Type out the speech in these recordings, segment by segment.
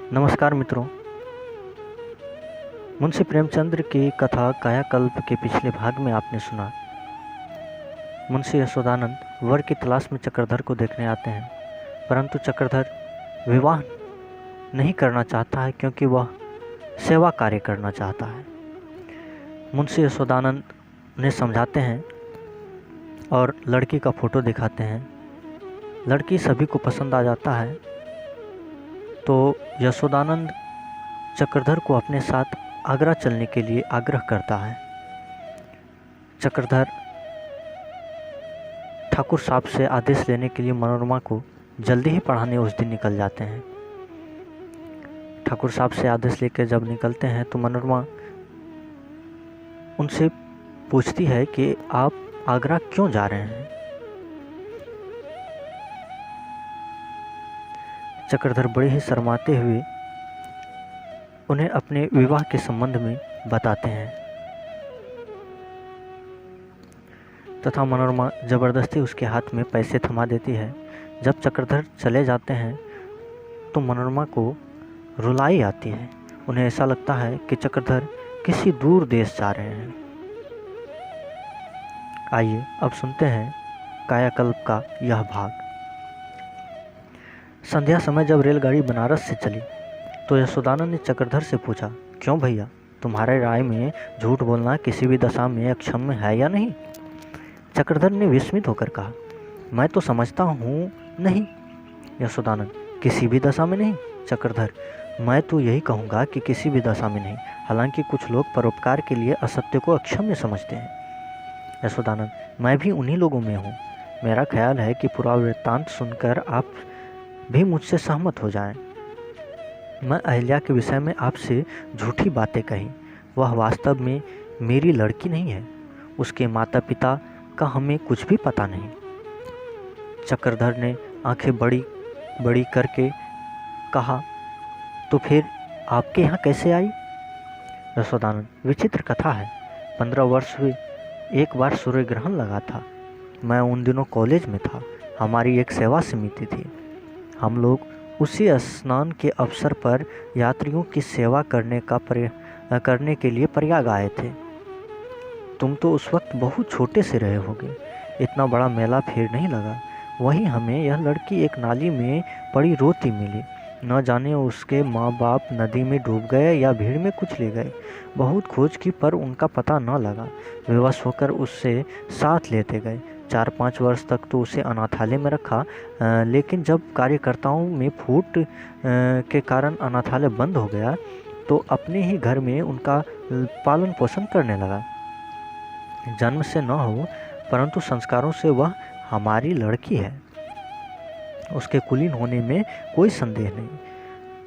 नमस्कार मित्रों। मुंशी प्रेमचंद्र की कथा कायाकल्प के पिछले भाग में आपने सुना। मुंशी यशोदानंद वर की तलाश में चक्रधर को देखने आते हैं, परंतु चक्रधर विवाह नहीं करना चाहता है क्योंकि वह सेवा कार्य करना चाहता है। मुंशी यशोदानंद उन्हें समझाते हैं और लड़की का फोटो दिखाते हैं। लड़की सभी को पसंद आ जाता है, तो यशोदानंद चक्रधर को अपने साथ आगरा चलने के लिए आग्रह करता है। चक्रधर ठाकुर साहब से आदेश लेने के लिए मनोरमा को जल्दी ही पढ़ाने उस दिन निकल जाते हैं। ठाकुर साहब से आदेश लेकर जब निकलते हैं तो मनोरमा उनसे पूछती है कि आप आगरा क्यों जा रहे हैं। चक्रधर बड़े ही शर्माते हुए उन्हें अपने विवाह के संबंध में बताते हैं तथा मनोरमा जबरदस्ती उसके हाथ में पैसे थमा देती है। जब चक्रधर चले जाते हैं तो मनोरमा को रुलाई आती है। उन्हें ऐसा लगता है कि चक्रधर किसी दूर देश जा रहे हैं। आइए अब सुनते हैं कायाकल्प का यह भाग। संध्या समय जब रेलगाड़ी बनारस से चली तो यशोदानंद ने चक्रधर से पूछा, क्यों भैया, तुम्हारे राय में झूठ बोलना किसी भी दशा में अक्षम्य है या नहीं? चक्रधर ने विस्मित होकर कहा, मैं तो समझता हूँ नहीं। यशोदानंद, किसी भी दशा में नहीं? चक्रधर, मैं तो यही कहूँगा कि किसी भी दशा में नहीं। हालांकि कुछ लोग परोपकार के लिए असत्य को अक्षम्य समझते हैं। यशोदानंद, मैं भी उन्हीं लोगों में हूँ। मेरा ख्याल है कि पूरा वृत्तांत सुनकर आप भी मुझसे सहमत हो जाएं। मैं अहिल्या के विषय में आपसे झूठी बातें कही। वह वास्तव में मेरी लड़की नहीं है। उसके माता पिता का हमें कुछ भी पता नहीं। चक्रधर ने आंखें बड़ी बड़ी करके कहा, तो फिर आपके यहाँ कैसे आई? यशोदानंद, विचित्र कथा है। 15 वर्ष हुए एक बार सूर्य ग्रहण लगा था। मैं उन दिनों कॉलेज में था। हमारी एक सेवा समिति थी। हम लोग उसी स्नान के अवसर पर यात्रियों की सेवा करने के लिए प्रयाग आए थे। तुम तो उस वक्त बहुत छोटे से रहे होगे। इतना बड़ा मेला फिर नहीं लगा। वहीं हमें यह लड़की एक नाली में पड़ी रोती मिली। न जाने उसके माँ बाप नदी में डूब गए या भीड़ में कुछ ले गए। बहुत खोज की पर उनका पता न लगा। विवश होकर उससे साथ लेते गए। 4-5 वर्ष तक तो उसे अनाथालय में रखा, लेकिन जब कार्यकर्ताओं में फूट के कारण अनाथालय बंद हो गया तो अपने ही घर में उनका पालन पोषण करने लगा। जन्म से न हो परंतु संस्कारों से वह हमारी लड़की है। उसके कुलीन होने में कोई संदेह नहीं।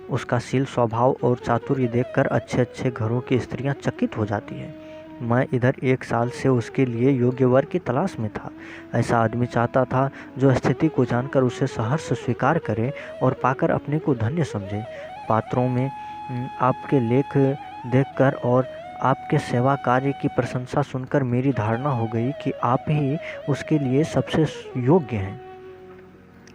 उसका शील, स्वभाव और चातुर्य देखकर अच्छे अच्छे घरों की स्त्रियां चकित हो जाती हैं। मैं इधर 1 साल से उसके लिए योग्य वर की तलाश में था। ऐसा आदमी चाहता था जो स्थिति को जानकर उसे सहर्ष स्वीकार करे और पाकर अपने को धन्य समझे। पात्रों में आपके लेख देखकर और आपके सेवा कार्य की प्रशंसा सुनकर मेरी धारणा हो गई कि आप ही उसके लिए सबसे योग्य हैं।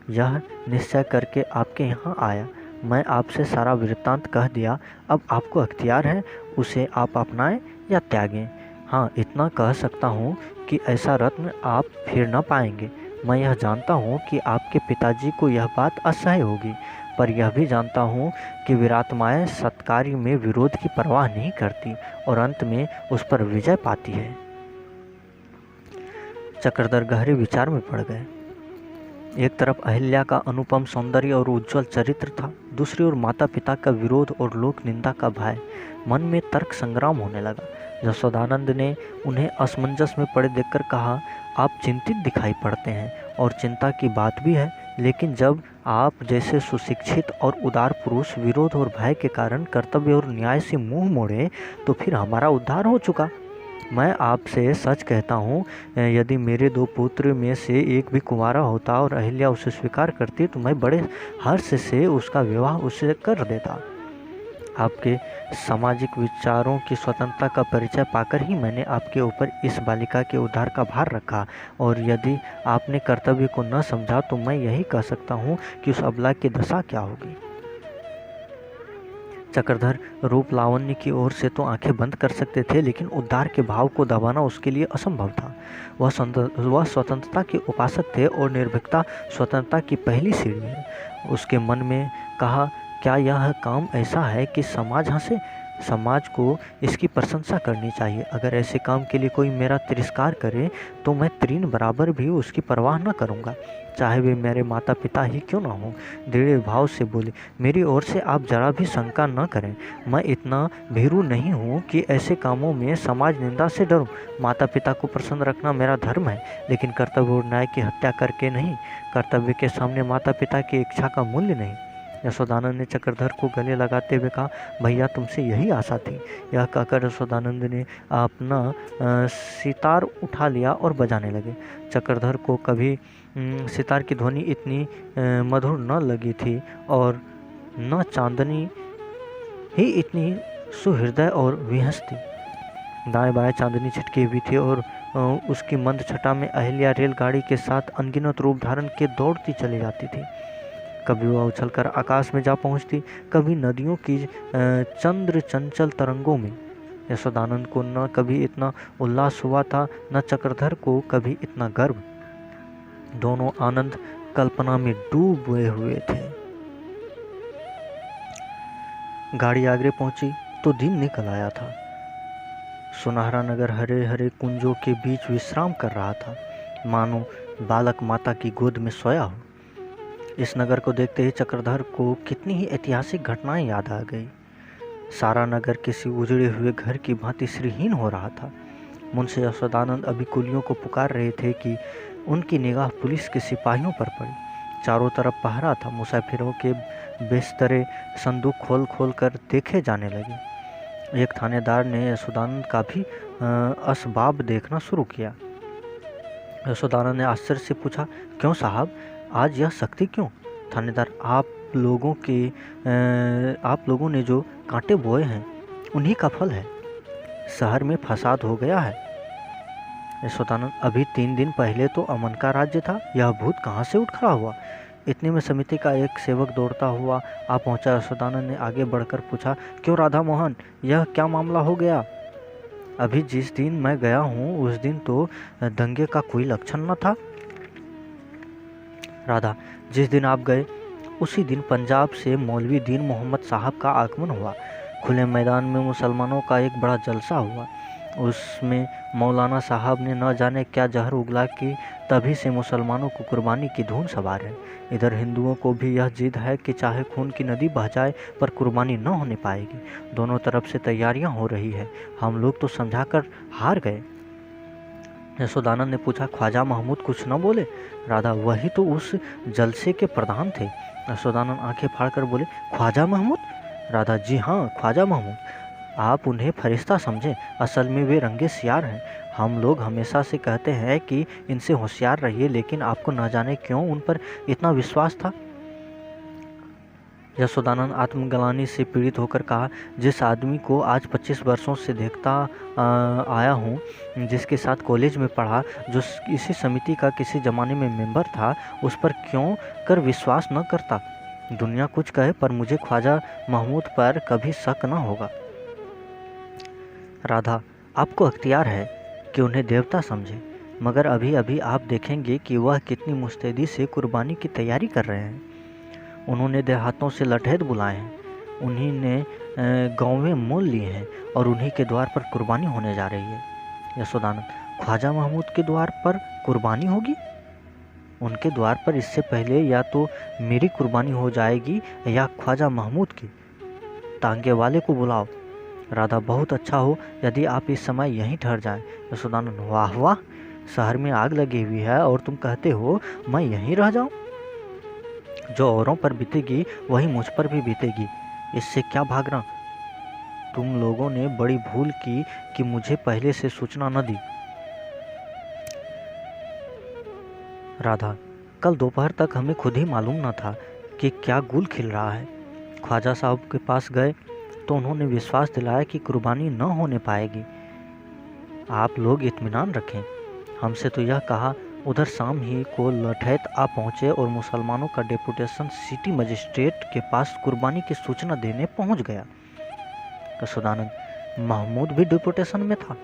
यह निश्चय करके आपके यहाँ आया। मैं आपसे सारा वृत्तांत कह दिया। अब आपको अख्तियार है, उसे आप अपनाएं या त्यागें। हाँ, इतना कह सकता हूँ कि ऐसा रत्न आप फिर न पाएंगे। मैं यह जानता हूँ कि आपके पिताजी को यह बात असह्य होगी, पर यह भी जानता हूँ कि विराटमाएँ सत्कार्य में विरोध की परवाह नहीं करती और अंत में उस पर विजय पाती है। चक्रधर गहरे विचार में पड़ गए। एक तरफ अहिल्या का अनुपम सौंदर्य और उज्जवल चरित्र था, दूसरी ओर माता पिता का विरोध और लोक निंदा का भय। मन में तर्क संग्राम होने लगा। यशोदानंद ने उन्हें असमंजस में पड़े देखकर कहा, आप चिंतित दिखाई पड़ते हैं और चिंता की बात भी है, लेकिन जब आप जैसे सुशिक्षित और उदार पुरुष विरोध और भय के कारण कर्तव्य और न्याय से मुंह मोड़े तो फिर हमारा उद्धार हो चुका। मैं आपसे सच कहता हूँ, यदि मेरे 2 पुत्र में से एक भी कुंवारा होता और अहिल्या उसे स्वीकार करती तो मैं बड़े हर्ष से उसका विवाह उससे कर देता। आपके सामाजिक विचारों की स्वतंत्रता का परिचय पाकर ही मैंने आपके ऊपर इस बालिका के उद्धार का भार रखा, और यदि आपने कर्तव्य को न समझा तो मैं यही कह सकता हूँ कि उस अबला की दशा क्या होगी। चक्रधर रूप लावण्य की ओर से तो आंखें बंद कर सकते थे, लेकिन उद्धार के भाव को दबाना उसके लिए असंभव था। वह स्वतंत्रता के उपासक थे और निर्भीकता स्वतंत्रता की पहली सीढ़ी है। उसके मन में कहा, क्या यह काम ऐसा है कि समाज हंसे? समाज को इसकी प्रशंसा करनी चाहिए। अगर ऐसे काम के लिए कोई मेरा तिरस्कार करे तो मैं तीन बराबर भी उसकी परवाह न करूँगा, चाहे वे मेरे माता पिता ही क्यों ना हों। दृढ़ भाव से बोले, मेरी ओर से आप जरा भी शंका न करें। मैं इतना भीरू नहीं हूँ कि ऐसे कामों में समाज निंदा से डरूं। माता पिता को प्रसन्न रखना मेरा धर्म है, लेकिन कर्तव्य और न्याय की हत्या करके नहीं। कर्तव्य के सामने माता पिता की इच्छा का मूल्य नहीं। यशोदानंद ने चक्रधर को गले लगाते हुए कहा, भैया तुमसे यही आशा थी। यह कहकर यशोदानंद ने अपना सितार उठा लिया और बजाने लगे। चक्रधर को कभी सितार की ध्वनि इतनी मधुर न लगी थी और न चांदनी ही इतनी सुहृदय और विहंस थी। दाएं बाएं चांदनी छिटकी हुई थी और उसकी मंद छटा में अहिल्या रेलगाड़ी के साथ अनगिनत रूप धारण के दौड़ती चली जाती थी। कभी वह उछलकर आकाश में जा पहुंचती, कभी नदियों की चंद्र चंचल तरंगों में। यशोदानंद को न कभी इतना उल्लास हुआ था, न चक्रधर को कभी इतना गर्व। दोनों आनंद कल्पना में डूबे हुए थे। गाड़ी आगरे पहुंची तो दिन निकल आया था। सुनहरा नगर हरे हरे कुंजों के बीच विश्राम कर रहा था, मानो बालक माता की गोद में सोया हो। इस नगर को देखते ही चक्रधर को कितनी ही ऐतिहासिक घटनाएं याद आ गई। सारा नगर किसी उजड़े हुए घर की भांति श्रीहीन हो रहा था। मुंशी यशोदानंद अभी कुलियों को पुकार रहे थे कि उनकी निगाह पुलिस के सिपाहियों पर पड़ी। चारों तरफ पहरा था। मुसाफिरों के बिस्तरे संदूक खोल खोल कर देखे जाने लगे। एक थानेदार ने यशोदानंद का भी असबाब देखना शुरू किया। यशोदानंद ने आश्चर्य से पूछा, क्यों साहब, आज यह सख्ती क्यों? थानेदार, आप लोगों ने जो कांटे बोए हैं उन्हीं का फल है। शहर में फसाद हो गया है। यशोदानंद, अभी 3 दिन पहले तो अमन का राज्य था, यह भूत कहाँ से उठ खड़ा हुआ? इतने में समिति का एक सेवक दौड़ता हुआ आ पहुंचा। यशोदानंद ने आगे बढ़कर पूछा, क्यों राधा मोहन, यह क्या मामला हो गया? अभी जिस दिन मैं गया हूँ उस दिन तो दंगे का कोई लक्षण न था। राधा, जिस दिन आप गए उसी दिन पंजाब से मौलवी दीन मोहम्मद साहब का आगमन हुआ। खुले मैदान में मुसलमानों का एक बड़ा जलसा हुआ। उसमें मौलाना साहब ने न जाने क्या जहर उगला कि तभी से मुसलमानों को कुर्बानी की धुन सवार है। इधर हिंदुओं को भी यह जिद है कि चाहे खून की नदी बह जाए पर कुर्बानी न होने पाएगी। दोनों तरफ से तैयारियां हो रही है। हम लोग तो समझाकर हार गए। यशोदानंद ने पूछा, ख्वाजा महमूद कुछ न बोले? राधा, वही तो उस जलसे के प्रधान थे। यशोदानंद आंखें फाड़कर बोले, ख्वाजा महमूद? राधा, जी हाँ, ख्वाजा महमूद। आप उन्हें फरिश्ता समझें, असल में वे रंगे सियार हैं। हम लोग हमेशा से कहते हैं कि इनसे होशियार रहिए, लेकिन आपको न जाने क्यों उन पर इतना विश्वास था। यशोदानंद आत्मग्लानि से पीड़ित होकर कहा, जिस आदमी को आज 25 वर्षों से देखता आया हूँ, जिसके साथ कॉलेज में पढ़ा, जो इसी समिति का किसी ज़माने में मेंबर था, उस पर क्यों कर विश्वास न करता? दुनिया कुछ कहे पर मुझे ख्वाजा महमूद पर कभी शक न होगा। राधा, आपको अख्तियार है कि उन्हें देवता समझे, मगर अभी अभी आप देखेंगे कि वह कितनी मुस्तैदी से कुर्बानी की तैयारी कर रहे हैं। उन्होंने देहातों से लठैत बुलाए हैं, उन्हीं ने गाँवें मोल लिए हैं और उन्हीं के द्वार पर कुर्बानी होने जा रही है। यशोदानंद, ख्वाजा महमूद के द्वार पर कुर्बानी होगी? उनके द्वार पर इससे पहले या तो मेरी कुर्बानी हो जाएगी या ख्वाजा महमूद की। तांगे वाले को बुलाओ। राधा, बहुत अच्छा हो यदि आप इस समय यहीं ठहर जाएं। यशोदानंद, वाह वाह, शहर में आग लगी हुई है और तुम कहते हो मैं यहीं रह जाऊं? जो औरों पर बीतेगी वही मुझ पर भी बीतेगी, इससे क्या भागना? तुम लोगों ने बड़ी भूल की कि मुझे पहले से सूचना न दी। राधा, कल दोपहर तक हमें खुद ही मालूम न था कि क्या गुल खिल रहा है। ख्वाजा साहब के पास गए तो उन्होंने विश्वास दिलाया कि कुर्बानी न होने पाएगी। आप लोग इत्मीनान रखें। हमसे तो यह कहा, उधर शाम ही को लठैत आ पहुँचे और मुसलमानों का डेपुटेशन सिटी मजिस्ट्रेट के पास कुर्बानी की सूचना देने पहुँच गया। यशोदानंद, महमूद भी डिपुटेशन में था?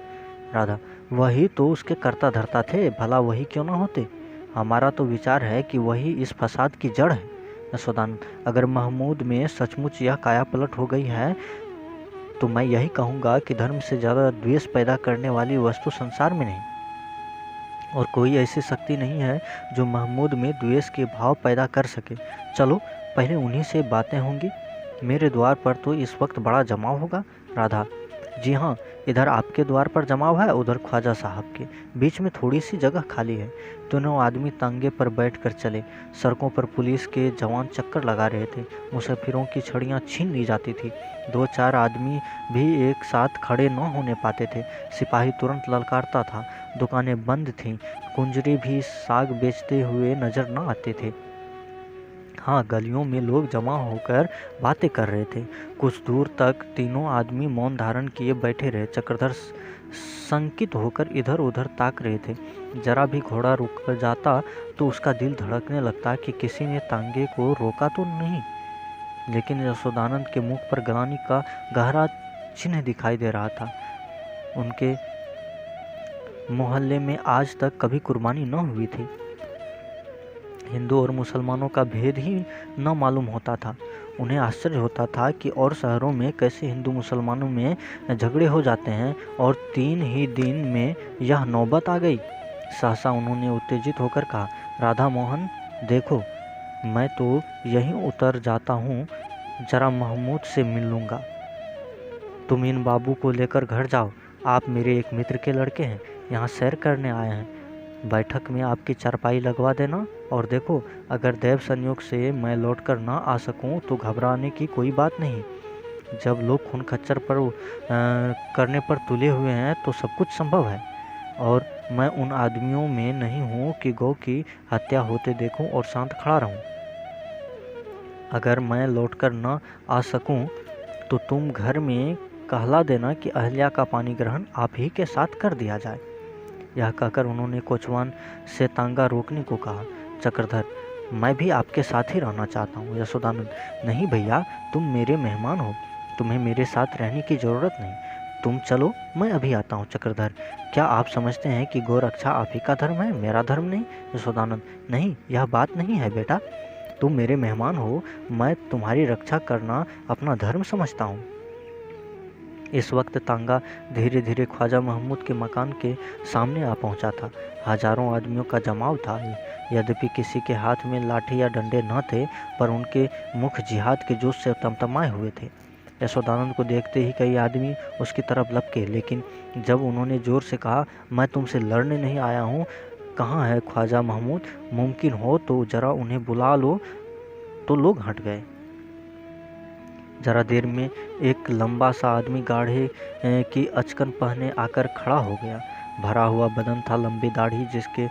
राधा, वही तो उसके कर्ता धर्ता थे, भला वही क्यों ना होते? हमारा तो विचार है कि वही इस फसाद की जड़ है। यशोदानंद, अगर महमूद में सचमुच यह काया पलट हो गई है तो मैं यही कहूँगा कि धर्म से ज़्यादा द्वेष पैदा करने वाली वस्तु संसार में नहीं, और कोई ऐसी शक्ति नहीं है जो महमूद में द्वेष के भाव पैदा कर सके। चलो पहले उन्हीं से बातें होंगी। मेरे द्वार पर तो इस वक्त बड़ा जमाव होगा। राधा, जी हाँ, इधर आपके द्वार पर जमाव है, उधर ख्वाजा साहब के। बीच में थोड़ी सी जगह खाली है। दोनों आदमी तांगे पर बैठकर चले। सड़कों पर पुलिस के जवान चक्कर लगा रहे थे। मुसाफिरों की छड़ियाँ छीन ली जाती थी। 2-4 आदमी भी एक साथ खड़े न होने पाते थे। सिपाही तुरंत ललकारता था। दुकानें बंद थीं। कुंजरी भी साग बेचते हुए नजर न आते थे। हाँ, गलियों में लोग जमा होकर बातें कर रहे थे। कुछ दूर तक तीनों आदमी मौन धारण किए बैठे रहे। चक्रधर संकित होकर इधर उधर ताक रहे थे। जरा भी घोड़ा रुक जाता तो उसका दिल धड़कने लगता कि किसी ने तांगे को रोका तो नहीं। लेकिन यशोदानंद के मुख पर ग्लानि का गहरा चिन्ह दिखाई दे रहा था। उनके मोहल्ले में आज तक कभी कुर्बानी न हुई थी। हिंदू और मुसलमानों का भेद ही न मालूम होता था। उन्हें आश्चर्य होता था कि और शहरों में कैसे हिंदू मुसलमानों में झगड़े हो जाते हैं, और 3 ही दिन में यह नौबत आ गई। सहसा उन्होंने उत्तेजित होकर कहा, राधा मोहन, देखो, मैं तो यहीं उतर जाता हूँ, जरा महमूद से मिल लूँगा। तुम इन बाबू को लेकर घर जाओ। आप मेरे एक मित्र के लड़के हैं, यहाँ सैर करने आए हैं। बैठक में आपकी चारपाई लगवा देना। और देखो, अगर दैव संयोग से मैं लौटकर ना आ सकूं तो घबराने की कोई बात नहीं। जब लोग खून खच्चर पर करने पर तुले हुए हैं तो सब कुछ संभव है, और मैं उन आदमियों में नहीं हूँ कि गौ की हत्या होते देखूं और शांत खड़ा रहूं। अगर मैं लौटकर न आ सकूं तो तुम घर में कहला देना कि अहल्या का पानी ग्रहण आप ही के साथ कर दिया जाए। यह कहकर उन्होंने कोचवान से तांगा रोकने को कहा। चक्रधर, मैं भी आपके साथ ही रहना चाहता हूँ। यशोदानंद, नहीं भैया, तुम मेरे मेहमान हो, तुम्हें मेरे साथ रहने की जरूरत नहीं। तुम चलो, मैं अभी आता हूँ। चक्रधर, क्या आप समझते हैं कि गौ रक्षा आप ही का धर्म है, मेरा धर्म नहीं? यशोदानंद, नहीं, यह बात नहीं है बेटा, तुम मेरे मेहमान हो, मैं तुम्हारी रक्षा करना अपना धर्म समझता हूँ। इस वक्त तांगा धीरे धीरे ख्वाजा महमूद के मकान के सामने आ पहुंचा था। हजारों आदमियों का जमाव था। यद्यपि किसी के हाथ में लाठी या डंडे न थे, पर उनके मुख जिहाद के जोश से तमतमाए हुए थे। यशोदानंद को देखते ही कई आदमी उसकी तरफ लपके, लेकिन जब उन्होंने जोर से कहा, मैं तुमसे लड़ने नहीं आया हूँ, कहाँ है ख्वाजा महमूद, मुमकिन हो तो जरा उन्हें बुला लो, तो लोग हट गए। जरा देर में एक लंबा सा आदमी गाढ़े की अचकन पहने आकर खड़ा हो गया। भरा हुआ बदन था, लंबी दाढ़ी जिसके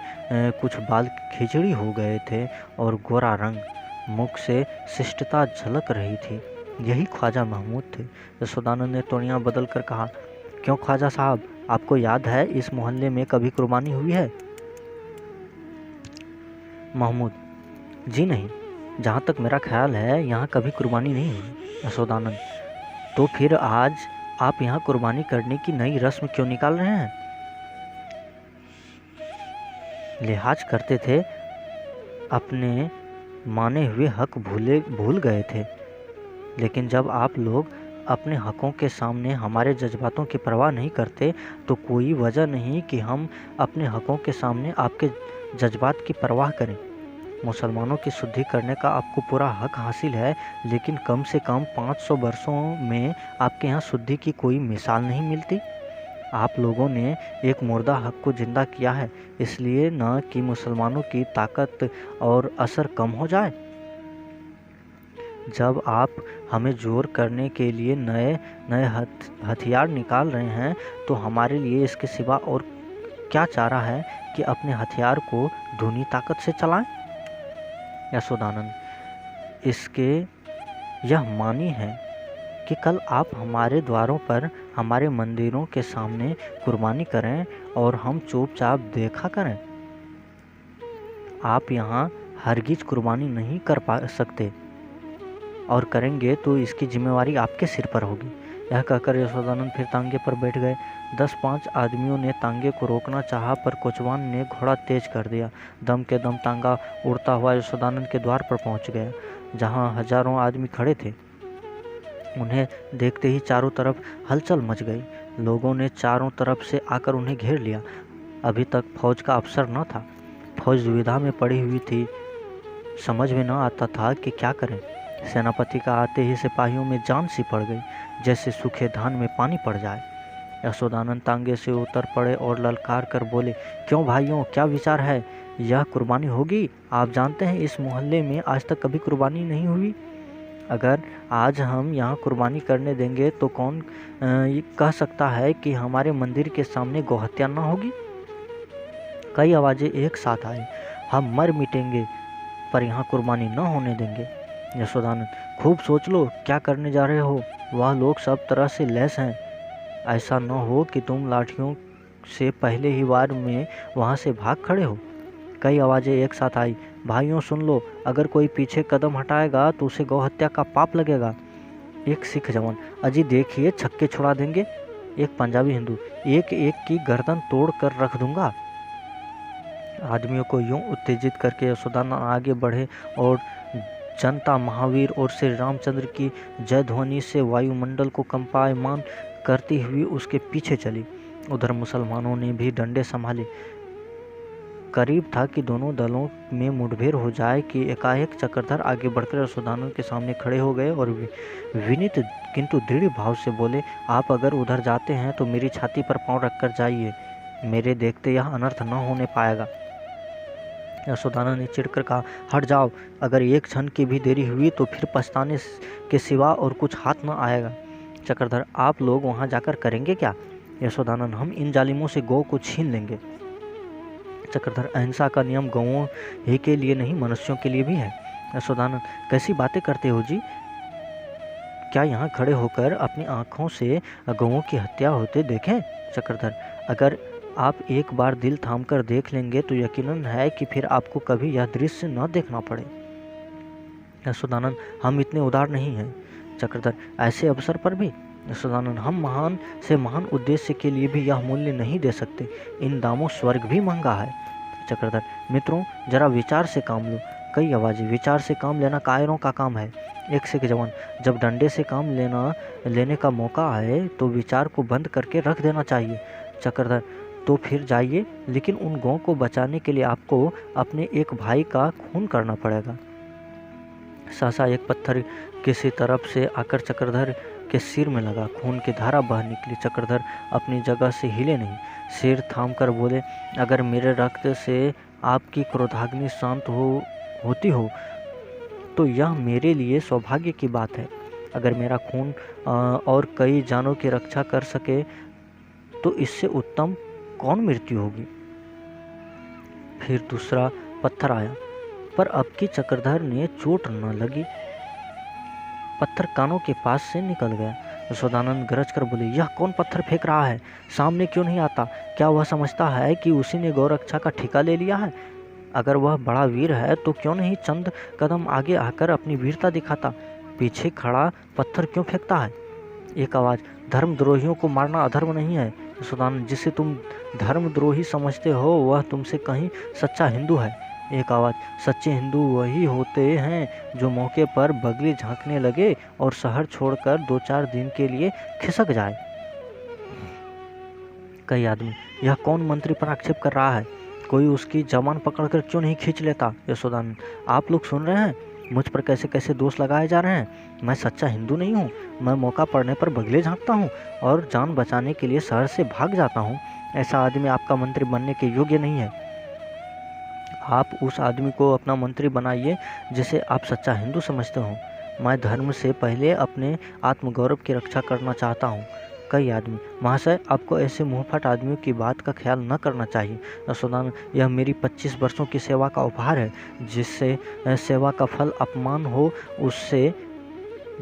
कुछ बाल खिचड़ी हो गए थे, और गोरा रंग, मुख से शिष्टता झलक रही थी। यही ख्वाजा महमूद थे। यशोदानंद ने तोड़ियाँ बदल कर कहा, क्यों ख्वाजा साहब, आपको याद है इस मोहल्ले में कभी कुर्बानी हुई है? महमूद, जी नहीं, जहाँ तक मेरा ख्याल है यहाँ कभी कुर्बानी नहीं हुई। यशोदानंद, तो फिर आज आप यहाँ कुर्बानी करने की नई रस्म क्यों निकाल रहे हैं? लिहाज करते थे, अपने माने हुए हक भूल गए थे। लेकिन जब आप लोग अपने हकों के सामने हमारे जज्बातों की परवाह नहीं करते, तो कोई वजह नहीं कि हम अपने हकों के सामने आपके जज्बात की परवाह करें। मुसलमानों की शुद्धि करने का आपको पूरा हक हासिल है, लेकिन कम से कम 500 वर्षों में आपके यहाँ शुद्धि की कोई मिसाल नहीं मिलती। आप लोगों ने एक मुर्दा हक को जिंदा किया है, इसलिए न कि मुसलमानों की ताकत और असर कम हो जाए। जब आप हमें जोर करने के लिए नए नए हथियार निकाल रहे हैं, तो हमारे लिए इसके सिवा और क्या चारा है कि अपने हथियार को धूनी ताकत से चलाएं? यशोदानंद, इसके यह मानी है कि कल आप हमारे द्वारों पर, हमारे मंदिरों के सामने कुर्बानी करें और हम चुपचाप देखा करें। आप यहाँ हरगिज कुर्बानी नहीं कर सकते, और करेंगे तो इसकी जिम्मेवारी आपके सिर पर होगी। यह कहकर यशोदानंद फिर तांगे पर बैठ गए। 10-5 आदमियों ने तांगे को रोकना चाहा, पर कोचवान ने घोड़ा तेज कर दिया। दम के दम तांगा उड़ता हुआ यशोदानंद के द्वार पर पहुंच गया, जहां हजारों आदमी खड़े थे। उन्हें देखते ही चारों तरफ हलचल मच गई। लोगों ने चारों तरफ से आकर उन्हें घेर लिया। अभी तक फौज का अफसर न था। फौज दुविधा में पड़ी हुई थी, समझ में न आता था कि क्या करें। सेनापति का आते ही सिपाहियों में जान सी पड़ गई, जैसे सूखे धान में पानी पड़ जाए। यशोदानंद तांगे से उतर पड़े और ललकार कर बोले, क्यों भाइयों, क्या विचार है? यह कुर्बानी होगी? आप जानते हैं इस मोहल्ले में आज तक कभी कुर्बानी नहीं हुई। अगर आज हम यहाँ कुर्बानी करने देंगे तो कौन कह सकता है कि हमारे मंदिर के सामने गौहत्या न होगी। कई आवाजें एक साथ आई, हम मर मिटेंगे पर यहाँ कुर्बानी न होने देंगे। यशोदानंद, खूब सोच लो क्या करने जा रहे हो। वह लोग सब तरह से लैस हैं। ऐसा न हो कि तुम लाठियों से पहले ही वार में वहाँ से भाग खड़े हो। कई आवाजें एक साथ आई, भाइयों सुन लो, अगर कोई पीछे कदम हटाएगा तो उसे गौहत्या का पाप लगेगा। एक सिख जवान, अजी देखिए छक्के छुड़ा देंगे। एक पंजाबी हिंदू, एक एक की गर्दन तोड़ कर रख दूंगा। आदमियों को यूं उत्तेजित करके यशोदानंद आगे बढ़े और जनता महावीर और श्री रामचंद्र की जय ध्वनि से वायुमंडल को कंपायमान करती हुई उसके पीछे चली। उधर मुसलमानों ने भी डंडे संभाले। करीब था कि दोनों दलों में मुठभेड़ हो जाए कि एकाएक चक्रधर आगे बढ़कर यशोदानंद के सामने खड़े हो गए और विनीत किंतु दृढ़ भाव से बोले, आप अगर उधर जाते हैं तो मेरी छाती पर पांव रखकर जाइए, मेरे देखते यह अनर्थ न होने पाएगा। यशोदानंद ने चिढ़कर कहा, हट जाओ, अगर एक क्षण की भी देरी हुई तो फिर पछताने के सिवा और कुछ हाथ न आएगा। चक्रधर, आप लोग वहां जाकर करेंगे क्या? यशोदानंद, हम इन जालिमों से गौ को छीन लेंगे। चक्रधर, अहिंसा का नियम गौओं ही के लिए नहीं, मनुष्यों के लिए भी है। यशोदानंद, कैसी बातें करते हो जी? क्या यहाँ खड़े होकर अपनी आंखों से गौओं की हत्या होते देखें? चक्रधर, अगर आप एक बार दिल थाम कर देख लेंगे तो यकीनन है कि फिर आपको कभी यह दृश्य न देखना पड़े। यशोदानंद, हम इतने उदार नहीं हैं। चक्रधर, ऐसे अवसर पर भी? यशोदानंद, हम महान से महान उद्देश्य के लिए भी यह मूल्य नहीं दे सकते, इन दामों स्वर्ग भी महंगा है। चक्रधर, मित्रों जरा विचार से काम लो। कई आवाजें, विचार से काम लेना कायरों का काम है। एक सिख जवान, जब डंडे से काम लेने का मौका आए तो विचार को बंद करके रख देना चाहिए। चक्रधर, तो फिर जाइए, लेकिन उन गौ को बचाने के लिए आपको अपने एक भाई का खून करना पड़ेगा। सहसा एक पत्थर किसी तरफ से आकर चक्रधर के सिर में लगा। खून की धारा बह निकली। चक्रधर अपनी जगह से हिले नहीं, सिर थाम कर बोले, अगर मेरे रक्त से आपकी क्रोधाग्नि शांत होती हो तो यह मेरे लिए सौभाग्य की बात है। अगर मेरा खून और कई जानों की रक्षा कर सके तो इससे उत्तम कौन मृत्यु होगी। फिर दूसरा पत्थर आया, पर अब की चक्रधर ने चोट न लगी। पत्थर कानों के पास से निकल गया। यशोदानंद गरज कर बोले, यह कौन पत्थर फेंक रहा है? सामने क्यों नहीं आता? क्या वह समझता है कि उसी ने गौरक्षा का ठेका ले लिया है? अगर वह बड़ा वीर है तो क्यों नहीं चंद कदम आगे आकर अपनी वीरता दिखाता? पीछे खड़ा पत्थर क्यों फेंकता है? एक आवाज, धर्मद्रोहियों को मारना अधर्म नहीं है। यशोदानंद, जिसे तुम धर्मद्रोही समझते हो वह तुमसे कहीं सच्चा हिंदू है। एक आवाज, सच्चे हिंदू वही होते हैं जो मौके पर बगली झांकने लगे और शहर छोड़कर 2-4 दिन के लिए खिसक जाए। कई आदमी, यह कौन मंत्री पर आक्षेप कर रहा है? कोई उसकी जबान पकड़कर क्यों नहीं खींच लेता? यशोदानंद, आप लोग सुन रहे हैं मुझ पर कैसे कैसे दोष लगाए जा रहे हैं? मैं सच्चा हिंदू नहीं हूँ। मैं मौका पड़ने पर बगले झांकता हूँ और जान बचाने के लिए शहर से भाग जाता हूँ। ऐसा आदमी आपका मंत्री बनने के योग्य नहीं है। आप उस आदमी को अपना मंत्री बनाइए जिसे आप सच्चा हिंदू समझते हो। मैं धर्म से पहले अपने आत्मगौरव की रक्षा करना चाहता हूँ। कई आदमी, महाशय आपको ऐसे मुंहफट आदमियों की बात का ख्याल न करना चाहिए। यशोदानंद, यह मेरी 25 वर्षों की सेवा का उपहार है। जिससे सेवा का फल अपमान हो उससे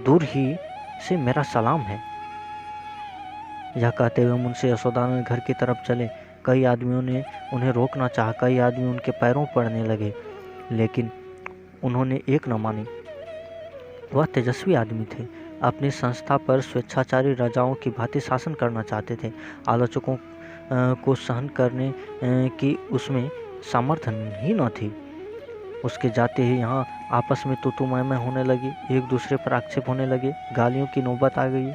दूर ही से मेरा सलाम है। यह कहते हुए मुंशी यशोदानंद घर की तरफ चले। कई आदमियों ने उन्हें रोकना चाहा। कई आदमी उनके पैरों पड़ने लगे, लेकिन उन्होंने एक न मानी। वह तेजस्वी आदमी थे, अपनी संस्था पर स्वेच्छाचारी राजाओं की भांति शासन करना चाहते थे। आलोचकों को सहन करने की उसमें सामर्थ्य ही न थी। उसके जाते ही यहाँ आपस में तू मैं होने लगी, एक दूसरे पर आक्षेप होने लगे, गालियों की नौबत आ गई,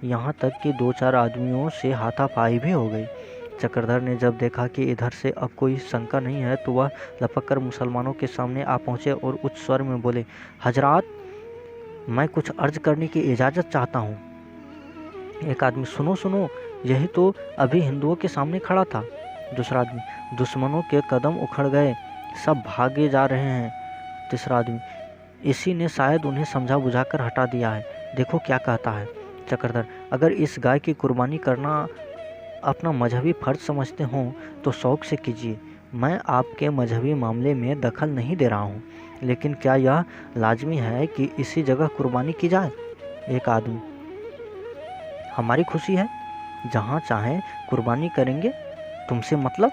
यहाँ तक कि 2-4 आदमियों से हाथापाई भी हो गई। चक्रधर ने जब देखा कि इधर से अब कोई शंका नहीं है तो वह लपक कर मुसलमानों के सामने आ पहुँचे और उच्च स्वर में बोले, हजरात, मैं कुछ अर्ज करने की इजाज़त चाहता हूँ। एक आदमी, सुनो सुनो, यही तो अभी हिंदुओं के सामने खड़ा था। दूसरा आदमी, दुश्मनों के कदम उखड़ गए, सब भागे जा रहे हैं। तीसरा आदमी, इसी ने शायद उन्हें समझा बुझाकर हटा दिया है, देखो क्या कहता है। चक्रधर, अगर इस गाय की कुर्बानी करना अपना मजहबी फ़र्ज समझते हों तो शौक़ से कीजिए, मैं आपके मजहबी मामले में दखल नहीं दे रहा हूँ, लेकिन क्या यह लाजमी है कि इसी जगह कुर्बानी की जाए। एक आदमी, हमारी खुशी है, जहाँ चाहें कुर्बानी करेंगे, तुमसे मतलब।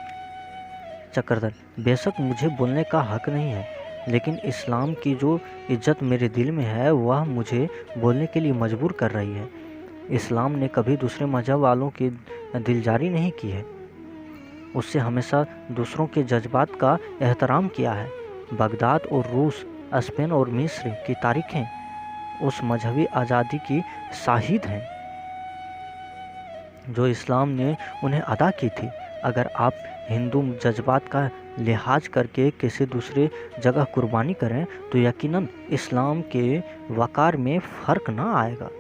चक्रधर, बेशक मुझे बोलने का हक नहीं है, लेकिन इस्लाम की जो इज्जत मेरे दिल में है वह मुझे बोलने के लिए मजबूर कर रही है। इस्लाम ने कभी दूसरे मजहब वालों की दिलजारी नहीं की है, उससे हमेशा दूसरों के जज्बात का एहतराम किया है। बगदाद और रूस, स्पेन और मिस्र की तारीखें उस मजहबी आज़ादी की शाहिद हैं जो इस्लाम ने उन्हें अदा की थी। अगर आप हिंदू जज्बात का लिहाज करके किसी दूसरे जगह कुर्बानी करें तो यकीनन इस्लाम के वक़ार में फ़र्क ना आएगा।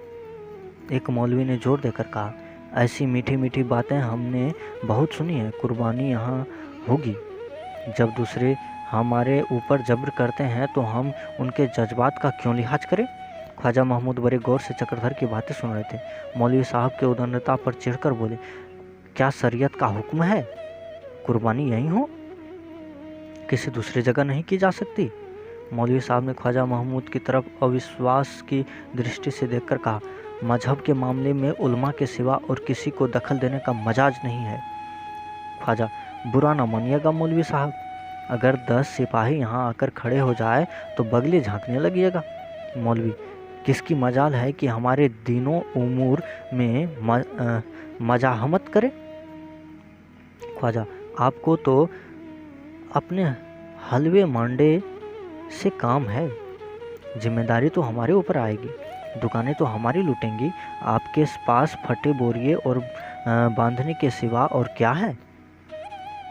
एक मौलवी ने जोर देकर कहा, ऐसी मीठी मीठी बातें हमने बहुत सुनी है, कुर्बानी यहाँ होगी। जब दूसरे हमारे ऊपर जब्र करते हैं तो हम उनके जज्बात का क्यों लिहाज करें। ख्वाजा महमूद बड़े गौर से चक्रधर की बातें सुन रहे थे। मौलवी साहब के उदारता पर चिढ़कर बोले, क्या शरीयत का हुक्म है कुर्बानी यहीं हो, किसी दूसरी जगह नहीं की जा सकती। मौलवी साहब ने ख्वाजा महमूद की तरफ अविश्वास की दृष्टि से देखकर कहा, मजहब के मामले में उलमा के सिवा और किसी को दखल देने का मजाज नहीं है। ख्वाजा, बुरा ना मानिएगा मौलवी साहब, अगर 10 सिपाही यहाँ आकर खड़े हो जाए तो बगले झांकने लगिएगा। मौलवी, किसकी मजाल है कि हमारे दीनों उमूर में मजाहमत करे। ख्वाजा, आपको तो अपने हलवे मांडे से काम है, जिम्मेदारी तो हमारे ऊपर आएगी, दुकानें तो हमारी लूटेंगी, आपके पास फटे बोरिए और बांधने के सिवा और क्या है।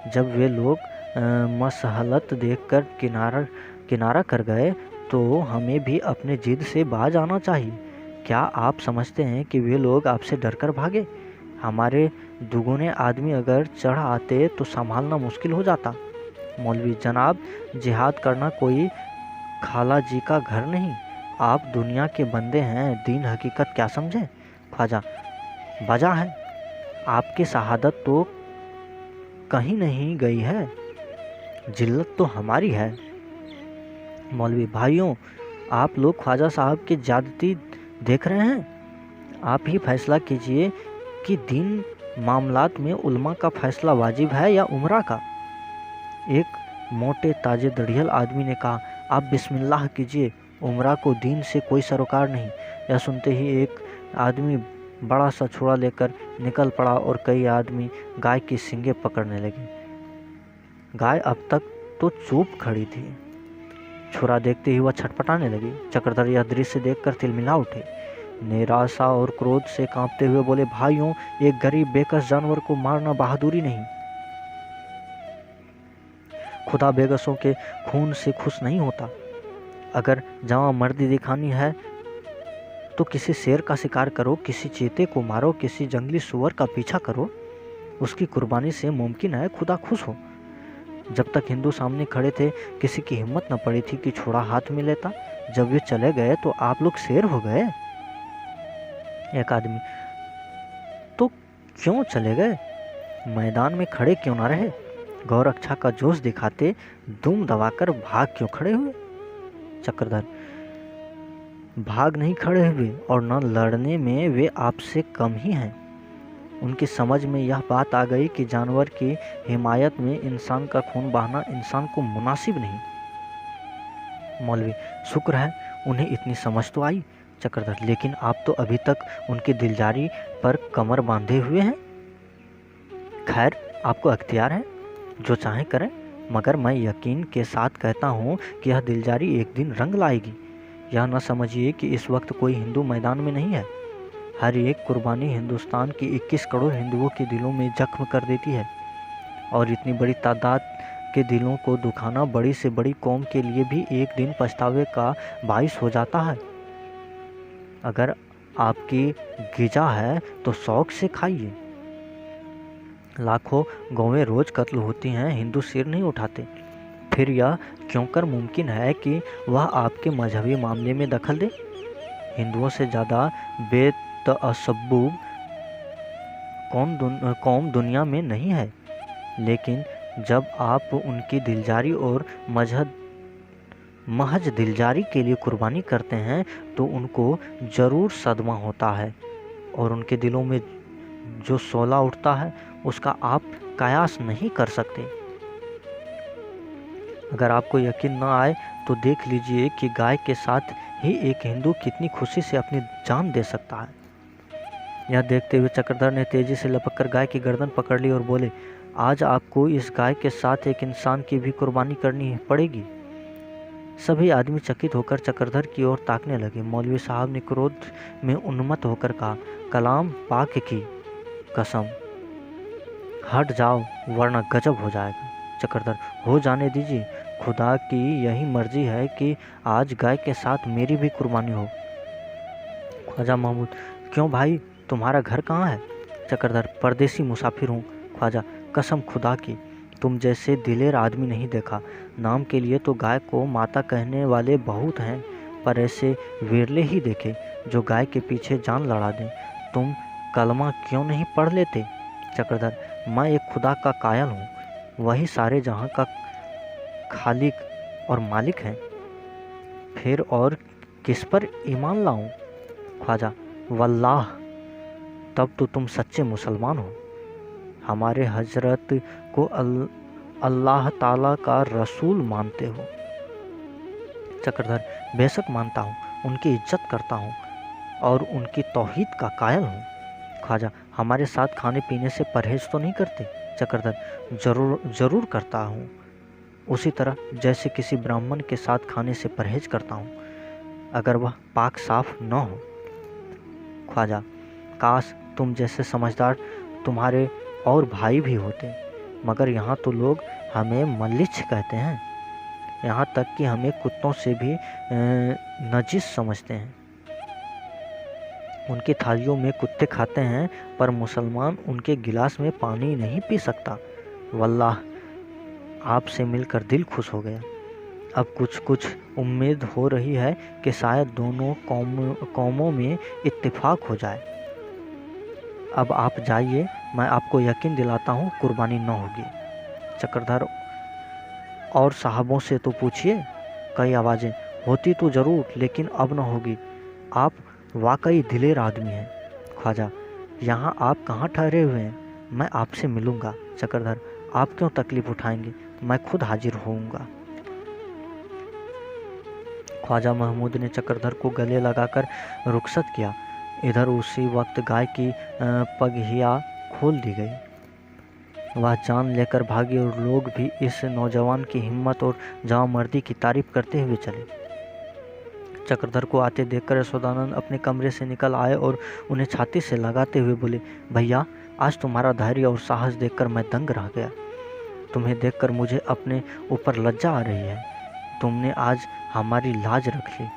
जब वे लोग मसहलत देखकर किनारा कर गए तो हमें भी अपने जिद से बाज आना चाहिए। क्या आप समझते हैं कि वे लोग आपसे डरकर भागे। हमारे दुगुने आदमी अगर चढ़ आते तो संभालना मुश्किल हो जाता। मौलवी, जनाब, जिहाद करना कोई खाला जी का घर नहीं, आप दुनिया के बंदे हैं, दीन हकीकत क्या समझे। ख्वाजा, बजा है, आपकी शहादत तो कहीं नहीं गई है, जिल्लत तो हमारी है। मौलवी, भाइयों, आप लोग ख्वाजा साहब की ज्यादती देख रहे हैं, आप ही फैसला कीजिए कि दीन मामलात में उलमा का फैसला वाजिब है या उमरा का। एक मोटे ताजे दड़ियल आदमी ने कहा, आप बिस्मिल्लाह कीजिए, उमरा को दीन से कोई सरोकार नहीं। यह सुनते ही एक आदमी बड़ा सा छुरा लेकर निकल पड़ा और कई आदमी गाय की सींगें पकड़ने लगे। गाय अब तक तो चुप खड़ी थी, छुरा देखते ही वह छटपटाने लगी। चक्रधर यह दृश्य देखकर तिलमिला उठे, निराशा और क्रोध से कांपते हुए बोले, भाइयों, एक गरीब बेकस जानवर को मारना बहादुरी नहीं, खुदा बेगसों के खून से खुश नहीं होता। अगर जवां मर्दी दिखानी है तो किसी शेर का शिकार करो, किसी चीते को मारो, किसी जंगली सुअर का पीछा करो, उसकी कुर्बानी से मुमकिन है खुदा खुश हो। जब तक हिंदू सामने खड़े थे किसी की हिम्मत न पड़ी थी कि छोड़ा हाथ में लेता, जब वे चले गए तो आप लोग शेर हो गए। एक आदमी, तो क्यों चले गए, मैदान में खड़े क्यों ना रहे, गौरक्षा का जोश दिखाते दुम दबाकर भाग क्यों खड़े हुए। चक्रधर, भाग नहीं खड़े हुए और न लड़ने में वे आपसे कम ही हैं। उनकी समझ में यह बात आ गई कि जानवर की हिमायत में इंसान का खून बहाना इंसान को मुनासिब नहीं। मौलवी, शुक्र है उन्हें इतनी समझ तो आई। चक्रधर, लेकिन आप तो अभी तक उनकी दिलजारी पर कमर बांधे हुए हैं। खैर, आपको अख्तियार है, जो चाहे करें, मगर मैं यकीन के साथ कहता हूँ कि यह दिलजारी एक दिन रंग लाएगी। यह न समझिए कि इस वक्त कोई हिंदू मैदान में नहीं है। हर एक कुर्बानी हिंदुस्तान की 21 करोड़ हिंदुओं के दिलों में जख्म कर देती है, और इतनी बड़ी तादाद के दिलों को दुखाना बड़ी से बड़ी कौम के लिए भी एक दिन पछतावे का बाइस हो जाता है। अगर आपकी गिजा है तो शौक से खाइए। लाखों गौवें रोज कत्ल होती हैं, हिंदू सिर नहीं उठाते। फिर यह क्यों कर मुमकिन है कि वह आपके मजहबी मामले में दखल दे? हिंदुओं से ज़्यादा बेतअसब्बुब कौम दुनिया में नहीं है, लेकिन जब आप उनकी दिलजारी और महज दिलजारी के लिए कुर्बानी करते हैं तो उनको ज़रूर सदमा होता है, और उनके दिलों में जो शोला उठता है उसका आप कयास नहीं कर सकते। अगर आपको यकीन न आए तो देख लीजिए कि गाय के साथ ही एक हिंदू कितनी खुशी से अपनी जान दे सकता है। यह देखते हुए चक्रधर ने तेजी से लपककर गाय की गर्दन पकड़ ली और बोले, आज आपको इस गाय के साथ एक इंसान की भी कुर्बानी करनी पड़ेगी। सभी आदमी चकित होकर चक्रधर की ओर ताकने लगे। मौलवी साहब ने क्रोध में उन्मत्त होकर कहा, कलाम पाक की कसम, हट जाओ वरना गजब हो जाएगा। चक्रधर, हो जाने दीजिए, खुदा की यही मर्जी है कि आज गाय के साथ मेरी भी कुर्बानी हो। ख्वाजा महमूद, क्यों भाई, तुम्हारा घर कहाँ है? चक्रधर, परदेसी मुसाफिर हूँ। ख्वाजा, कसम खुदा की, तुम जैसे दिलेर आदमी नहीं देखा। नाम के लिए तो गाय को माता कहने वाले बहुत हैं, पर ऐसे विरले ही देखे जो गाय के पीछे जान लड़ा दें। तुम कलमा क्यों नहीं पढ़ लेते? चक्रधर, मैं एक खुदा का कायल हूँ, वही सारे जहाँ का खालिक और मालिक है, फिर और किस पर ईमान लाऊं? ख्वाजा, वल्लाह, तब तो तुम सच्चे मुसलमान हो। हमारे हजरत को अल्लाह ताला का रसूल मानते हो? चक्रधर, बेशक मानता हूँ, उनकी इज्जत करता हूँ और उनकी तौहीद का कायल हूँ। ख्वाजा, हमारे साथ खाने पीने से परहेज तो नहीं करते? चक्रधर, जरूर करता हूँ, उसी तरह जैसे किसी ब्राह्मण के साथ खाने से परहेज करता हूँ, अगर वह पाक साफ न हो। ख्वाजा, काश तुम जैसे समझदार तुम्हारे और भाई भी होते, मगर यहाँ तो लोग हमें मलिच्छ कहते हैं, यहाँ तक कि हमें कुत्तों से भी नजिस समझते हैं। उनकी थालियों में कुत्ते खाते हैं, पर मुसलमान उनके गिलास में पानी नहीं पी सकता। वल्लाह, आपसे मिलकर दिल खुश हो गया। अब कुछ उम्मीद हो रही है कि शायद दोनों कौमों में इत्तेफाक हो जाए। अब आप जाइए, मैं आपको यकीन दिलाता हूँ कुर्बानी न होगी। चक्रधर, और साहबों से तो पूछिए। कई आवाज़ें, होती तो ज़रूर, लेकिन अब न होगी। आप वाकई दिलेर आदमी हैं। ख्वाजा, यहाँ आप कहाँ ठहरे हुए हैं? मैं आपसे मिलूँगा। चक्रधर, आप क्यों तकलीफ़ उठाएंगे, मैं खुद हाजिर होऊंगा। ख्वाजा महमूद ने चक्रधर को गले लगाकर रुखसत किया। इधर उसी वक्त गाय की पगहिया खोल दी गई। वह जान लेकर भागी और लोग भी इस नौजवान की हिम्मत और जांबामर्दी की तारीफ करते हुए चले। चक्रधर को आते देखकर यशोदानंद अपने कमरे से निकल आए और उन्हें छाती से लगाते हुए बोले, भैया, आज तुम्हारा धैर्य और साहस देखकर मैं दंग रह गया। तुम्हें देखकर मुझे अपने ऊपर लज्जा आ रही है। तुमने आज हमारी लाज रख ली।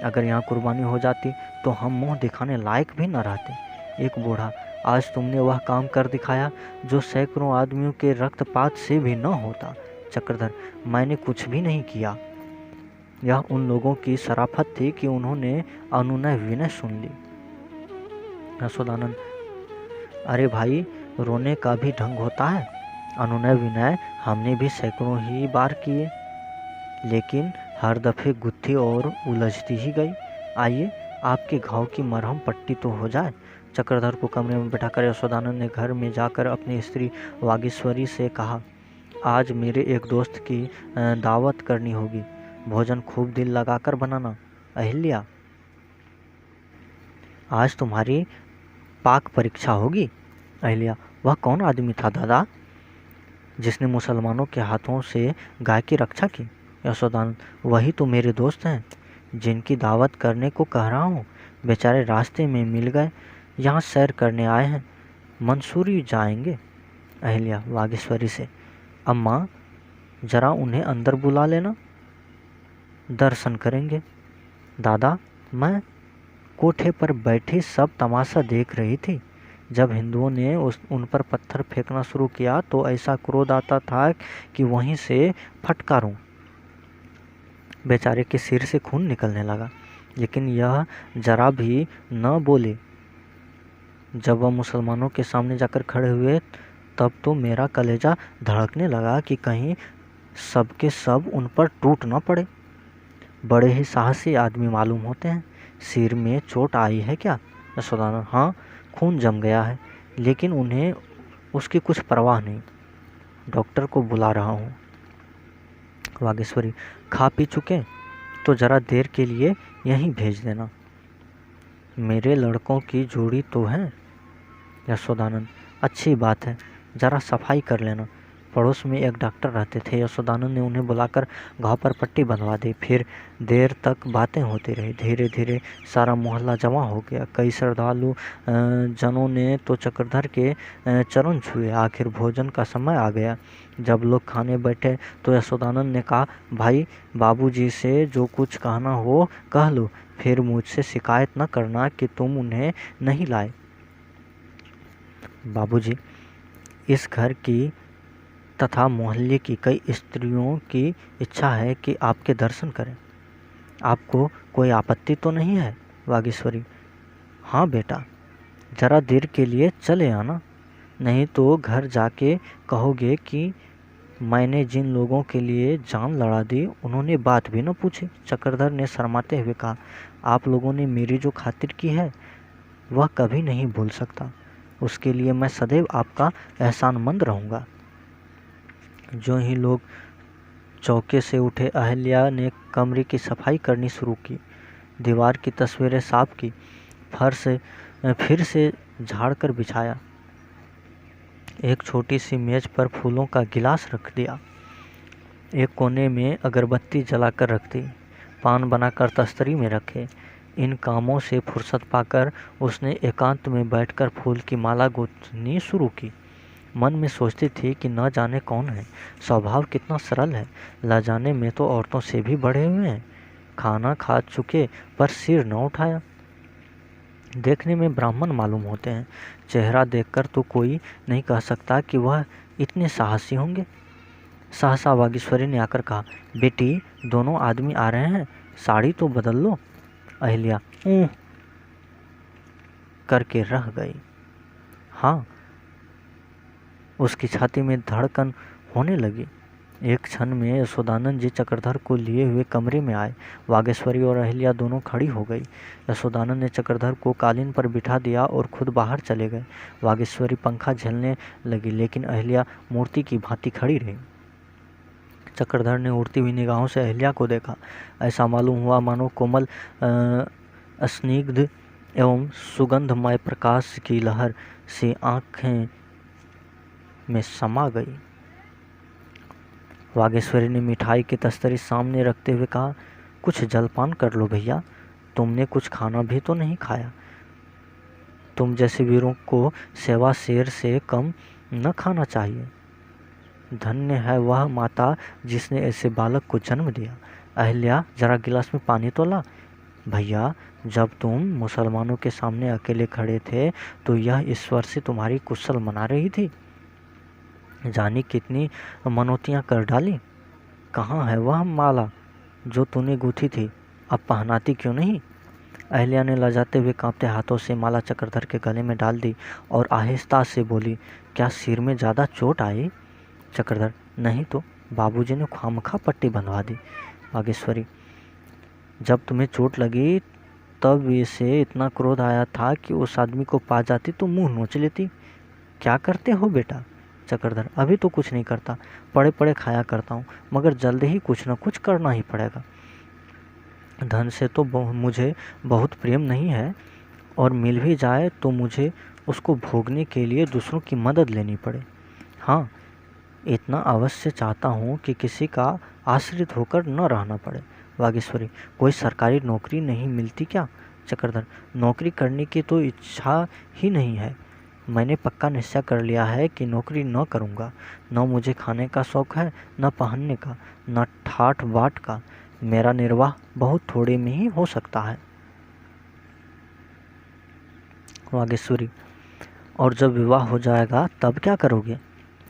अगर यहाँ कुर्बानी हो जाती तो हम मुंह दिखाने लायक भी न रहते। एक बूढ़ा, आज तुमने वह काम कर दिखाया जो सैकड़ों आदमियों के रक्तपात से भी न होता। चक्रधर, मैंने कुछ भी नहीं किया। यह उन लोगों की शराफत थी कि उन्होंने अनुनय विनय सुन ली। यशोदानंद, अरे भाई, रोने का भी ढंग होता है। अनुनय विनय हमने भी सैकड़ों ही बार किए, लेकिन हर दफे गुत्थी और उलझती ही गई। आइए, आपके घाव की मरहम पट्टी तो हो जाए। चक्रधर को कमरे में बैठाकर यशोदानंद ने घर में जाकर अपनी स्त्री वागीश्वरी से कहा, आज मेरे एक दोस्त की दावत करनी होगी। भोजन खूब दिल लगाकर बनाना। अहिल्या, आज तुम्हारी पाक परीक्षा होगी। अहिल्या, वह कौन आदमी था दादा जिसने मुसलमानों के हाथों से गाय की रक्षा की? यशोदानंद, वही तो मेरे दोस्त हैं जिनकी दावत करने को कह रहा हूँ। बेचारे रास्ते में मिल गए, यहाँ सैर करने आए हैं, मंसूरी जाएंगे। अहिल्या वागीश्वरी से, अम्मा जरा उन्हें अंदर बुला लेना, दर्शन करेंगे। दादा, मैं कोठे पर बैठी सब तमाशा देख रही थी। जब हिंदुओं ने उन पर पत्थर फेंकना शुरू किया तो ऐसा क्रोध आता था कि वहीं से फटकारूं। बेचारे के सिर से खून निकलने लगा, लेकिन यह जरा भी न बोले। जब वह मुसलमानों के सामने जाकर खड़े हुए तब तो मेरा कलेजा धड़कने लगा कि कहीं सबके सब उन पर टूट न पड़े। बड़े ही साहसी आदमी मालूम होते हैं। सिर में चोट आई है क्या? यशोदानंद, हाँ, खून जम गया है, लेकिन उन्हें उसकी कुछ परवाह नहीं। डॉक्टर को बुला रहा हूँ। वागेश्वरी, खा पी चुके तो जरा देर के लिए यहीं भेज देना, मेरे लड़कों की जोड़ी तो है। यशोदानंद, अच्छी बात है, जरा सफाई कर लेना। पड़ोस में एक डॉक्टर रहते थे। यशोदानंद ने उन्हें बुलाकर घाव पर पट्टी बंधवा दी। फिर देर तक बातें होती रही। धीरे धीरे सारा मोहल्ला जमा हो गया। कई श्रद्धालु जनों ने तो चक्रधर के चरण छुए। आखिर भोजन का समय आ गया। जब लोग खाने बैठे तो यशोदानंद ने कहा, भाई, बाबूजी से जो कुछ कहना हो कह लो, फिर मुझसे शिकायत न करना कि तुम उन्हें नहीं लाए। बाबूजी, इस घर की तथा मोहल्ले की कई स्त्रियों की इच्छा है कि आपके दर्शन करें। आपको कोई आपत्ति तो नहीं है? वागीश्वरी, हाँ बेटा, जरा देर के लिए चले आना, नहीं तो घर जाके कहोगे कि मैंने जिन लोगों के लिए जान लड़ा दी उन्होंने बात भी न पूछी। चक्रधर ने शर्माते हुए कहा, आप लोगों ने मेरी जो खातिर की है वह कभी नहीं भूल सकता। उसके लिए मैं सदैव आपका एहसानमंद रहूँगा। जो ही लोग चौके से उठे, अहिल्या ने कमरे की सफाई करनी शुरू की। दीवार की तस्वीरें साफ की, फर्श फिर से झाड़ कर बिछाया। एक छोटी सी मेज पर फूलों का गिलास रख दिया। एक कोने में अगरबत्ती जलाकर रख दी। पान बनाकर तस्तरी में रखे। इन कामों से फुर्सत पाकर उसने एकांत में बैठकर फूल की माला गूंथनी शुरू की। मन में सोचती थी कि न जाने कौन है, स्वभाव कितना सरल है, लाजाने में तो औरतों से भी बढ़े हुए हैं। खाना खा चुके पर सिर न उठाया। देखने में ब्राह्मण मालूम होते हैं, चेहरा देखकर तो कोई नहीं कह सकता कि वह इतने साहसी होंगे। सहसा वागीश्वरी ने आकर कहा, बेटी, दोनों आदमी आ रहे हैं, साड़ी तो बदल लो। अहिल्या ऊँ करके रह गई। हाँ, उसकी छाती में धड़कन होने लगी। एक क्षण में यशोदानंद जी चक्रधर को लिए हुए कमरे में आए। वागेश्वरी और अहिल्या दोनों खड़ी हो गई। यशोदानंद ने चक्रधर को कालीन पर बिठा दिया और खुद बाहर चले गए। वागेश्वरी पंखा झेलने लगी, लेकिन अहिल्या मूर्ति की भांति खड़ी रही। चक्रधर ने उड़ती हुई निगाहों से अहिल्या को देखा। ऐसा मालूम हुआ मानो कोमल स्निग्ध एवं सुगंधमय प्रकाश की लहर से आंखें में समा गई। वागेश्वरी ने मिठाई की तस्तरी सामने रखते हुए कहा, कुछ जलपान कर लो भैया, तुमने कुछ खाना भी तो नहीं खाया। तुम जैसे वीरों को सेवा शेर से कम न खाना चाहिए। धन्य है वह माता जिसने ऐसे बालक को जन्म दिया। अहिल्या, जरा गिलास में पानी तो ला। भैया, जब तुम मुसलमानों के सामने अकेले खड़े थे तो यह ईश्वर से तुम्हारी कुशल मना रही थी। जानी कितनी मनौतियाँ कर डाली। कहाँ है वह माला जो तूने गूंथी थी, अब पहनाती क्यों नहीं? अहिल्या ने लजाते हुए कांपते हाथों से माला चक्रधर के गले में डाल दी और आहिस्ता से बोली, क्या सिर में ज़्यादा चोट आई? चक्रधर, नहीं तो बाबूजी ने खामखा पट्टी बंधवा दी। वागेश्वरी, जब तुम्हें चोट लगी तब इसे इतना क्रोध आया था कि उस आदमी को पा जाती तो मुंह नोच लेती। क्या करते हो बेटा? चक्रधर, अभी तो कुछ नहीं करता, पड़े पड़े खाया करता हूँ, मगर जल्द ही कुछ न कुछ करना ही पड़ेगा। धन से तो मुझे बहुत प्रेम नहीं है, और मिल भी जाए तो मुझे उसको भोगने के लिए दूसरों की मदद लेनी पड़े। हाँ, इतना अवश्य चाहता हूँ कि किसी का आश्रित होकर न रहना पड़े। वागीश्वरी, कोई सरकारी नौकरी नहीं मिलती क्या? चक्रधर, नौकरी करने की तो इच्छा ही नहीं है। मैंने पक्का निश्चय कर लिया है कि नौकरी न करूँगा। न मुझे खाने का शौक है, न पहनने का, न ठाट बाट का। मेरा निर्वाह बहुत थोड़े में ही हो सकता है। वागीश्वरी, और जब विवाह हो जाएगा तब क्या करोगे?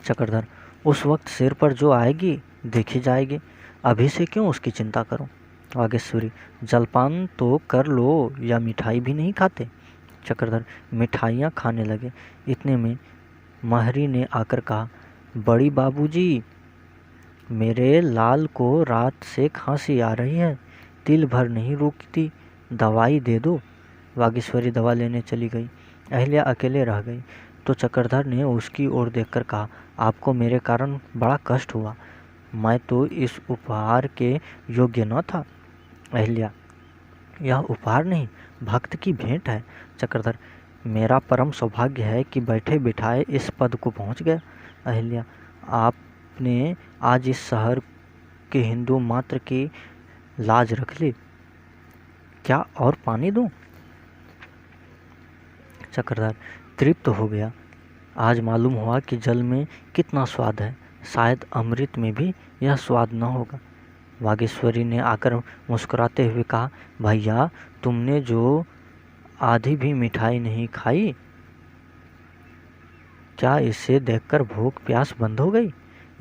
चक्रधर, उस वक्त सिर पर जो आएगी देखी जाएगी, अभी से क्यों उसकी चिंता करो। वागीश्वरी, जलपान तो कर लो या मिठाई भी नहीं खाते? चक्रधर मिठाइयाँ खाने लगे। इतने में महरी ने आकर कहा, बड़ी बाबूजी, मेरे लाल को रात से खांसी आ रही है, तिल भर नहीं रुकती, दवाई दे दो। वागीश्वरी दवा लेने चली गई। अहिल्या अकेले रह गई तो चक्रधर ने उसकी ओर देखकर कहा, आपको मेरे कारण बड़ा कष्ट हुआ। मैं तो इस उपहार के योग्य न था। अहिल्या, यह उपहार नहीं, भक्त की भेंट है। चक्रधर, मेरा परम सौभाग्य है कि बैठे बिठाए इस पद को पहुंच गया। अहिल्या, आपने आज इस शहर के हिंदू मात्र की लाज रख ली। क्या और पानी दूं? चक्रधर तृप्त हो गया। आज मालूम हुआ कि जल में कितना स्वाद है। शायद अमृत में भी यह स्वाद न होगा। वागीश्वरी ने आकर मुस्कुराते हुए कहा, भैया, तुमने जो आधी भी मिठाई नहीं खाई, क्या इसे देखकर भूख प्यास बंद हो गई?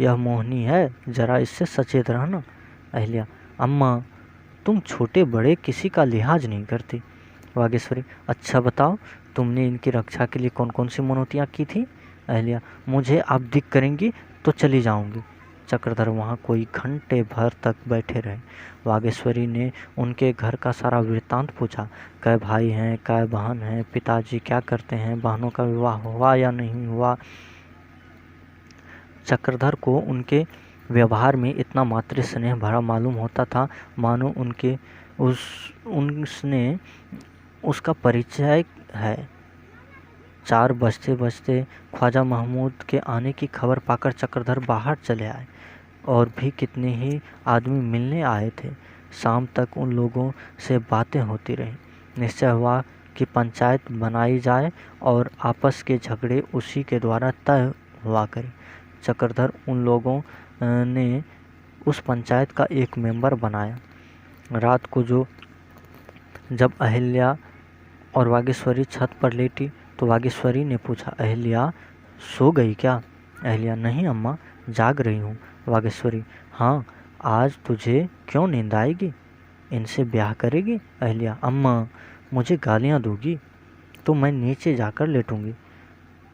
यह मोहनी है, जरा इससे सचेत रहना। अहिल्या, अम्मा, तुम छोटे बड़े किसी का लिहाज नहीं करती। वागीश्वरी, अच्छा बताओ, तुमने इनकी रक्षा के लिए कौन कौन सी मनौतियाँ की थी? अहिल्या, मुझे आप दिख करेंगी तो चली जाऊंगी। चक्रधर वहाँ कोई घंटे भर तक बैठे रहे। वागीश्वरी ने उनके घर का सारा वृत्तांत पूछा। कै भाई हैं, कै बहन हैं, पिताजी क्या करते हैं, बहनों का विवाह हुआ या नहीं हुआ। चक्रधर को उनके व्यवहार में इतना मातृ स्नेह भरा मालूम होता था, मानो उसने उसका परिचय है। 4 बजते बजते ख्वाजा महमूद के आने की खबर पाकर चक्रधर बाहर चले आए। और भी कितने ही आदमी मिलने आए थे। शाम तक उन लोगों से बातें होती रहीं। निश्चय हुआ कि पंचायत बनाई जाए और आपस के झगड़े उसी के द्वारा तय हुआ करें। चक्रधर उन लोगों ने उस पंचायत का एक मेंबर बनाया। रात को जब अहिल्या और वागीश्वरी छत पर लेटी तो वागीश्वरी ने पूछा, अहिल्या, सो गई क्या? अहिल्या, नहीं अम्मा, जाग रही हूँ। वागीश्वरी, हाँ, आज तुझे क्यों नींद आएगी? इनसे ब्याह करेगी? अहिल्या, अम्मा, मुझे गालियाँ दोगी तो मैं नीचे जाकर लेटूंगी,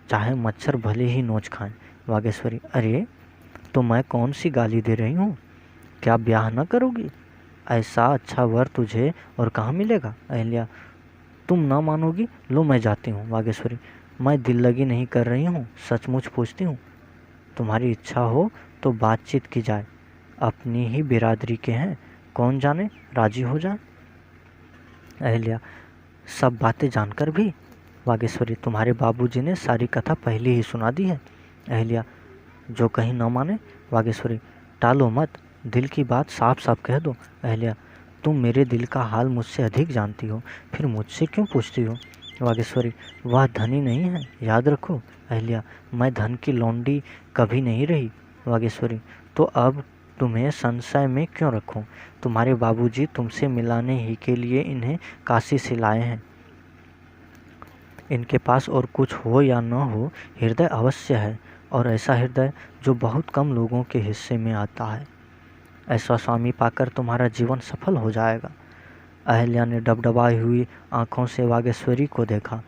चाहे मच्छर भले ही नोच खाएं। वागीश्वरी, अरे, तो मैं कौन सी गाली दे रही हूँ? क्या ब्याह न करोगी? ऐसा अच्छा वर तुझे और कहाँ मिलेगा? अहिल्या, तुम ना मानोगी, लो मैं जाती हूँ। वागीश्वरी, मैं दिल लगी नहीं कर रही हूँ, सचमुच पूछती हूँ। तुम्हारी इच्छा हो तो बातचीत की जाए, अपनी ही बिरादरी के हैं, कौन जाने राजी हो जाए। अहिल्या, सब बातें जानकर भी? वागीश्वरी, तुम्हारे बाबूजी ने सारी कथा पहले ही सुना दी है। अहिल्या, जो कहीं न माने। वागीश्वरी, टालो मत, दिल की बात साफ साफ कह दो। अहिल्या, तुम मेरे दिल का हाल मुझसे अधिक जानती हो, फिर मुझसे क्यों पूछती हो? वागीश्वरी, वह धनी नहीं है, याद रखो। अहिल्या, मैं धन की लौंडी कभी नहीं रही। वागीश्वरी, तो अब तुम्हें संशय में क्यों रखूं? तुम्हारे बाबूजी तुमसे मिलाने ही के लिए इन्हें काशी से लाए हैं। इनके पास और कुछ हो या न हो, हृदय अवश्य है, और ऐसा हृदय जो बहुत कम लोगों के हिस्से में आता है। ऐसा स्वामी पाकर तुम्हारा जीवन सफल हो जाएगा। अहिल्या ने डबडबाई हुई आंखों से वागीश्वरी को देखा,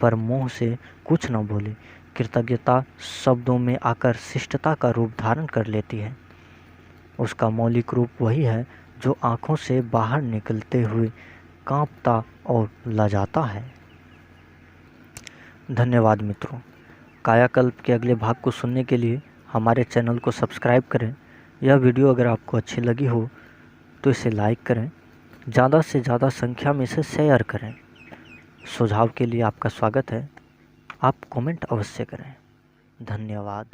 पर मुंह से कुछ न बोली। कृतज्ञता शब्दों में आकर शिष्टता का रूप धारण कर लेती है। उसका मौलिक रूप वही है जो आंखों से बाहर निकलते हुए कांपता और लजाता है। धन्यवाद मित्रों। कायाकल्प के अगले भाग को सुनने के लिए हमारे चैनल को सब्सक्राइब करें। यह वीडियो अगर आपको अच्छी लगी हो तो इसे लाइक करें ज़्यादा से ज़्यादा संख्या में इसे शेयर करें। सुझाव के लिए आपका स्वागत है, आप कमेंट अवश्य करें। धन्यवाद।